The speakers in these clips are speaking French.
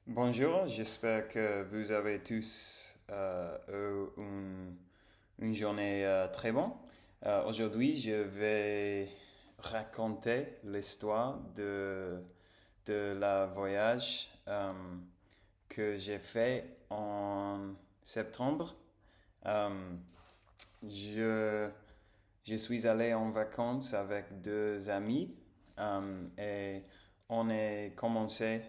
Bonjour, j'espère que vous avez tous eu une journée très bonne. Aujourd'hui, je vais raconter l'histoire de la voyage que j'ai fait en septembre. Euh, je, je suis allé en vacances avec deux amis et on est commencé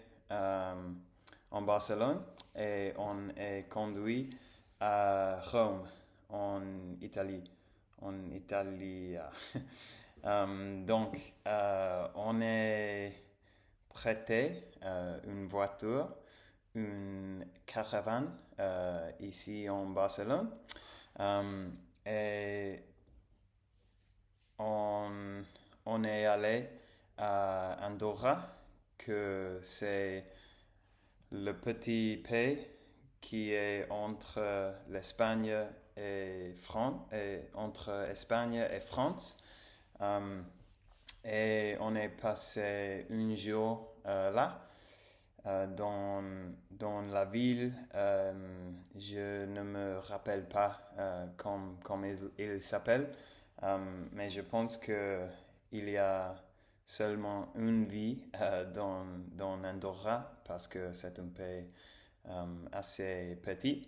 en Barcelone et on est conduit à Rome, en Italie. En Italie. On est prêté une voiture, une caravane ici en Barcelone. Euh, et on, on est allé à Andorra, que c'est le petit pays qui est entre l'Espagne et France, et entre Espagne et France. Euh, et on est passé un jour là, dans la ville. Je ne me rappelle pas comme il s'appelle, mais je pense que il y a seulement une vie dans Andorra parce que c'est un pays assez petit.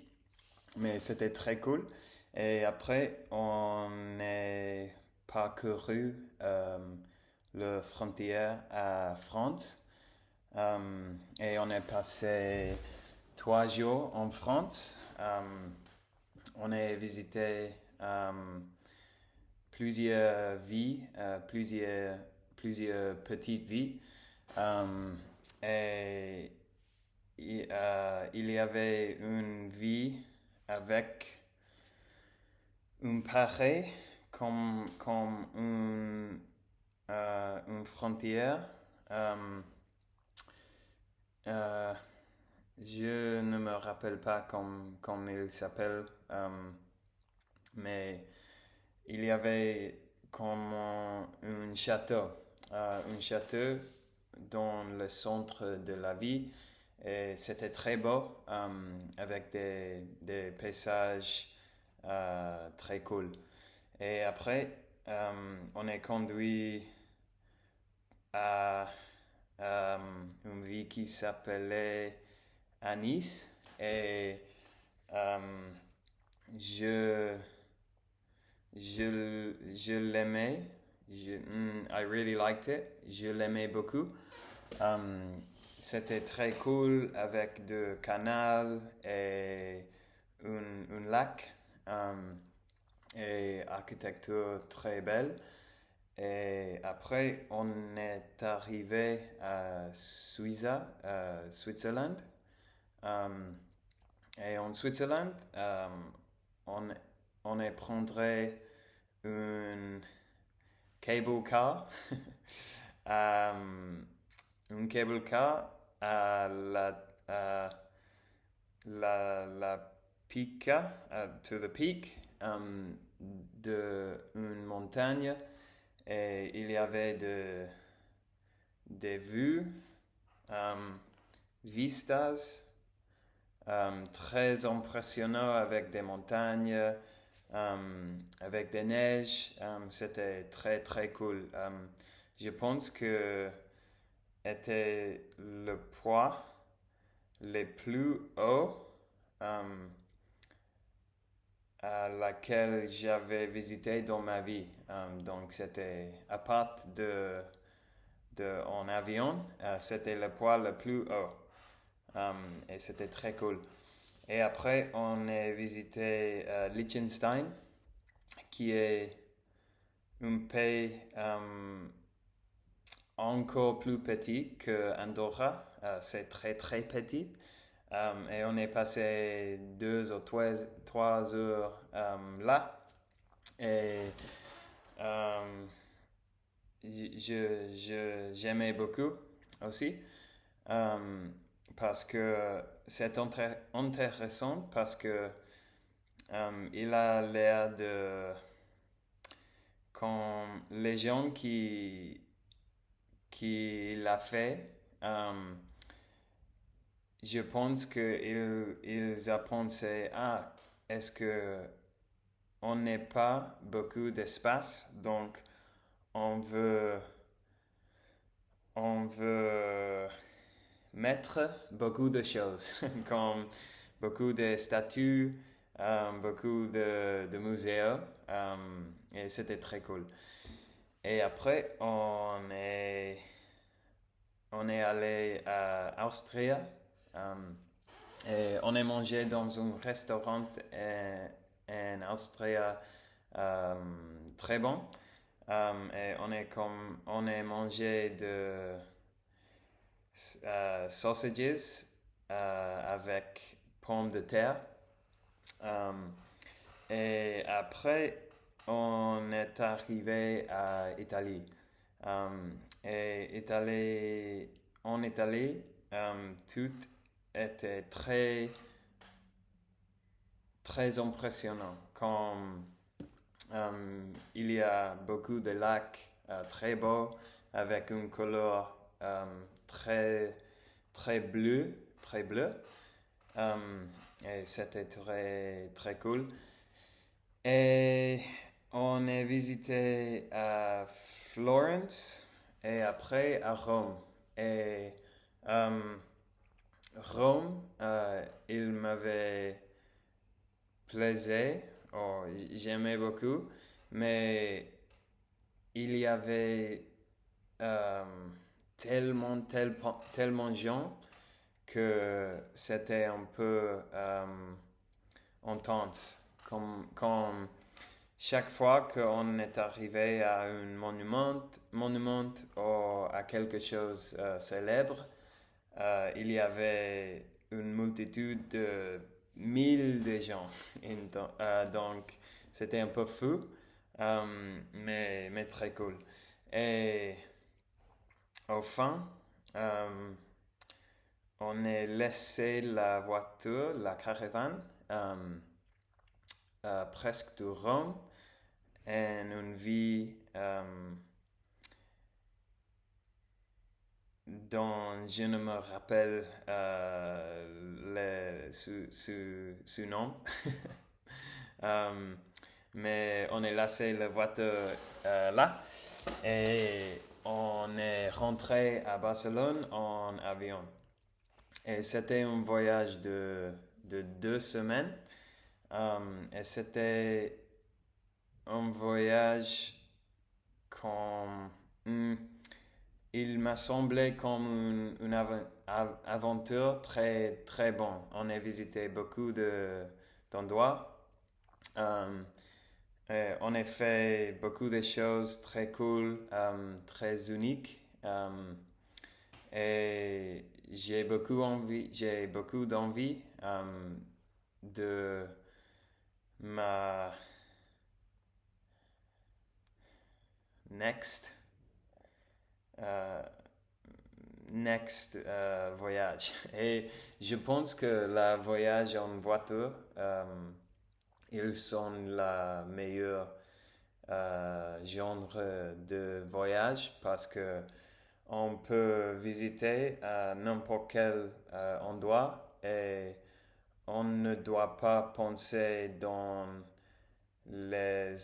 Mais c'était très cool. Et après, on est parcouru la frontière à France. Et on est passé 3 jours en France. On a visité plusieurs villes, plusieurs petites villes. Euh, et il y avait une vie avec un pareil comme une frontière. Euh, euh, je ne me rappelle pas comme il s'appelle, mais il y avait comme un château, un château dans le centre de la ville et c'était très beau avec des paysages très cool. Et après, on est conduit à une ville qui s'appelait Anis et euh, je je l'aimais. I really liked it. Je l'aimais beaucoup. Um, C'était très cool avec de canal et un lac et architecture très belle. Et après, on est arrivé à Suisse, Switzerland. Um, et en Switzerland, on, on est prendrait une cable car, euh, un cable car à la pique, to the peak, de une montagne et il y avait des vues, um, vistas, très impressionnant avec des montagnes, avec des neiges. C'était très très cool. Je pense que était le point le plus haut um, à laquelle j'avais visité dans ma vie. Donc c'était à part en avion, c'était le point le plus haut. Et c'était très cool. Et après, on a visité Liechtenstein, qui est un pays encore plus petit que Andorra. C'est très très petit. Et on est passé 2 ou 3 heures là. Et euh, j'aimais beaucoup aussi. Euh, Parce que c'est intéressant parce que il a l'air de comme les gens qui l'a fait je pense qu'ils ont pensé, ah, est-ce que on n'est pas beaucoup d'espace, donc on veut, on veut mettre beaucoup de choses, comme beaucoup de statues, beaucoup de musées, euh, et c'était très cool. Et après, on est allé à Austria, euh, et on est mangé dans un restaurant en Austrie euh, très bon. Et on est mangé de sausages avec pommes de terre. Euh, et après, on est arrivé à Italie. Et en Italie, tout était très impressionnant. Comme il y a beaucoup de lacs très beaux avec une couleur très, très bleu. Euh, et c'était très cool. Et on est visité à Florence et après à Rome. Et euh, Rome, il m'avait plaisait, oh, j'aimais beaucoup, mais il y avait euh, tellement de gens que c'était un peu intense. Comme chaque fois qu'on est arrivé à un monument ou à quelque chose célèbre, il y avait une multitude de mille de gens. Donc, c'était un peu fou, mais très cool. Et au fin, euh, on a laissé la voiture, la caravane, presque de Rome, et une vie dont je ne me rappelle ce nom. Euh, mais on est laissé la voiture là et on est rentré à Barcelone en avion. Et c'était un voyage de 2 semaines. Et c'était un voyage comme... hmm, il m'a semblé comme aventure très bon. On a visité beaucoup d'endroits. Euh, on a fait beaucoup de choses très cool, très uniques. Et j'ai beaucoup d'envie de ma next euh, voyage. Et je pense que la voyage en voiture, ils sont la meilleure genre de voyage parce que on peut visiter n'importe quel endroit et on ne doit pas penser dans les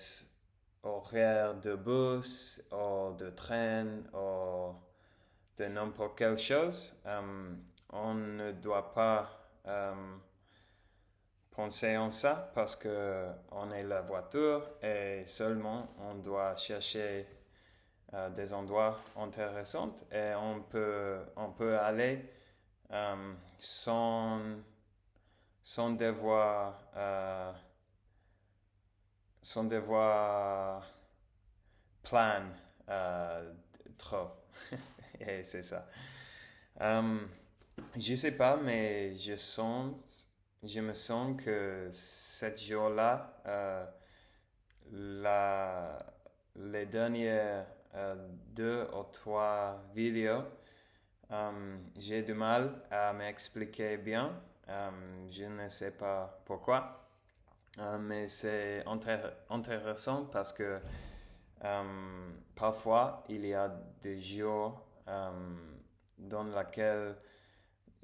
horaires de bus ou de train ou de n'importe quelle chose. On ne doit pas penser en ça parce que on est la voiture et seulement on doit chercher des endroits intéressants et on peut aller sans, sans devoir, sans devoir plan euh, trop. Et c'est ça. Euh, je sais pas, mais je me sens que cette jour-là, la, les dernières 2 ou 3 vidéos, j'ai du mal à m'expliquer bien. Je ne sais pas pourquoi, mais c'est intéressant parce que parfois il y a des jours dans lesquels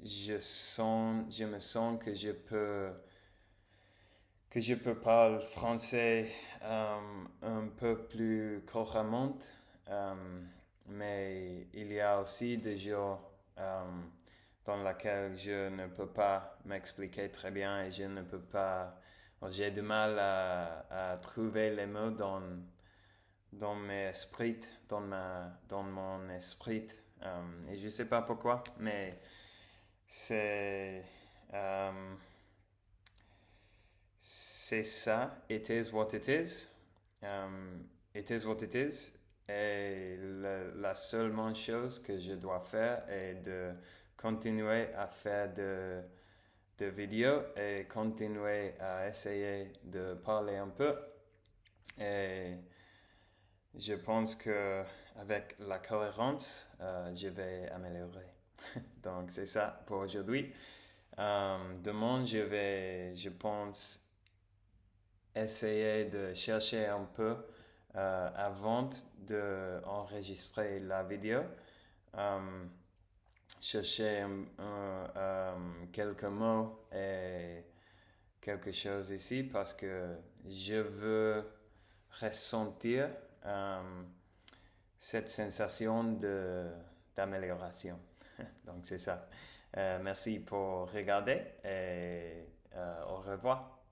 je me sens que je peux parler français un peu plus couramment, euh, mais il y a aussi des jours dans lesquels je ne peux pas m'expliquer très bien et je ne peux pas, j'ai du mal à trouver les mots dans mes esprits, dans mon esprit. Et je ne sais pas pourquoi, mais c'est, euh, c'est ça. It is what it is. It is what it is. Et la seule chose que je dois faire est de continuer à faire de vidéos et continuer à essayer de parler un peu. Et je pense que avec la cohérence, je vais améliorer. Donc c'est ça pour aujourd'hui. Demain, je pense, essayer de chercher un peu avant d'enregistrer la vidéo. Euh, chercher quelques mots et quelque chose ici parce que je veux ressentir cette sensation d'amélioration. Donc c'est ça. Merci pour regarder et au revoir.